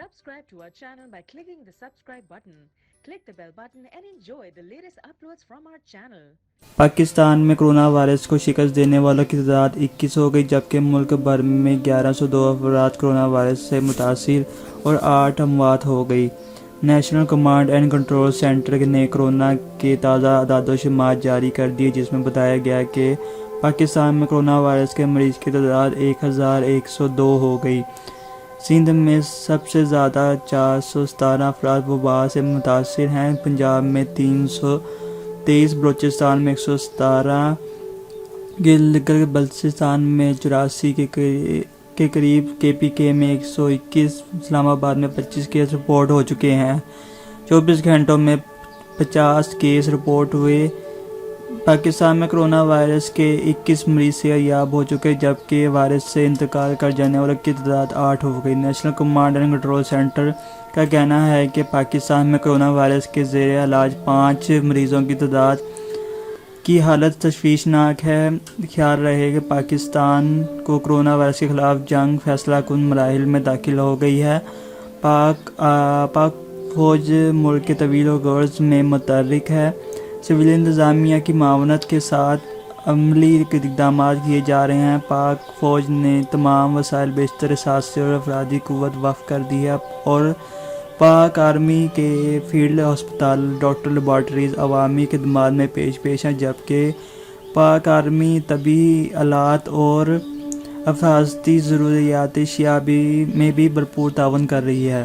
Subscribe to our channel by clicking the subscribe button. Click the bell button and enjoy the latest uploads from our channel. Pakistan में corona virus को शिकस्त देने वालों की तादाद 21 हो गई, जबकि मुल्क भर में 1102 अफराद कोरोना वायरस से मुतासिर और 8 अमवात हो गई। National command and control centre ने कोरोना के ताज़ा आदाद-ओ-शुमार जारी कर दिए, जिसमें बताया गया कि पाकिस्तान में कोरोना वायरस के मरीज़ की तादाद 1102 हो गई। सिंध में सबसे ज़्यादा 417 अफराद वबा से मुतासिर हैं। पंजाब में 323, बलूचिस्तान में 117, गिलगित बल्तिस्तान में 84 के करीब, KPK में 121, इस्लामाबाद में 25 केस रिपोर्ट हो चुके हैं। 24 घंटों में 50 केस रिपोर्ट हुए। पाकिस्तान में कोरोना वायरस के 21 मरीज सेहतयाब हो चुके, जबकि वायरस से इंतकाल कर जाने वालों की तादाद 8 हो गई। National command and control centre का कहना है कि पाकिस्तान में कोरोना वायरस के ज़ेरे इलाज 5 मरीज़ों की तादाद की हालत तशवीशनाक है। ख्याल रहे कि पाकिस्तान को कोरोना वायरस के ख़िलाफ़ जंग फैसला कुन मराहिल में दाखिल हो गई है। पाक फ़ौज मुल्क के तवील गर्ज़ में मुतहर्रिक है। सिविल इंतज़ामिया की मावनत के साथ अमली इक़दाम किए जा रहे हैं। पाक फ़ौज ने तमाम वसाइल, बेशतर असासे और अफरादी क़ुव्वत वक़्फ़ कर दी है और पाक आर्मी के फील्ड हस्पताल, डॉक्टर, लेबॉर्ट्रीज़ अवामी खिदमात में पेश हैं, जबकि पाक आर्मी तबी आलात और हिफाजती ज़रूरियात अशिया में भी भरपूर तावन कर रही है।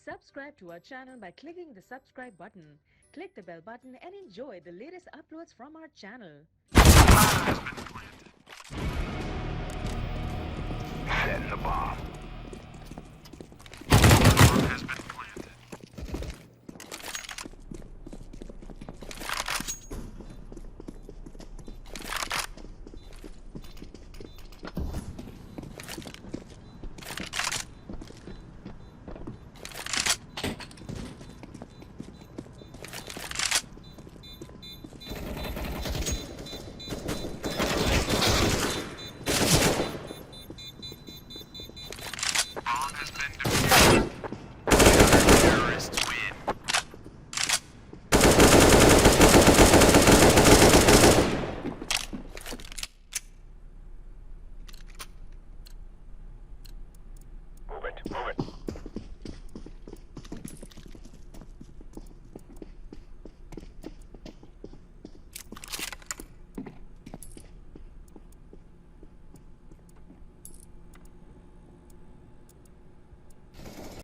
Subscribe to our channel by clicking the subscribe button. Click the bell button and enjoy the latest uploads from our channel. Setting the bomb. Bomb has been defused.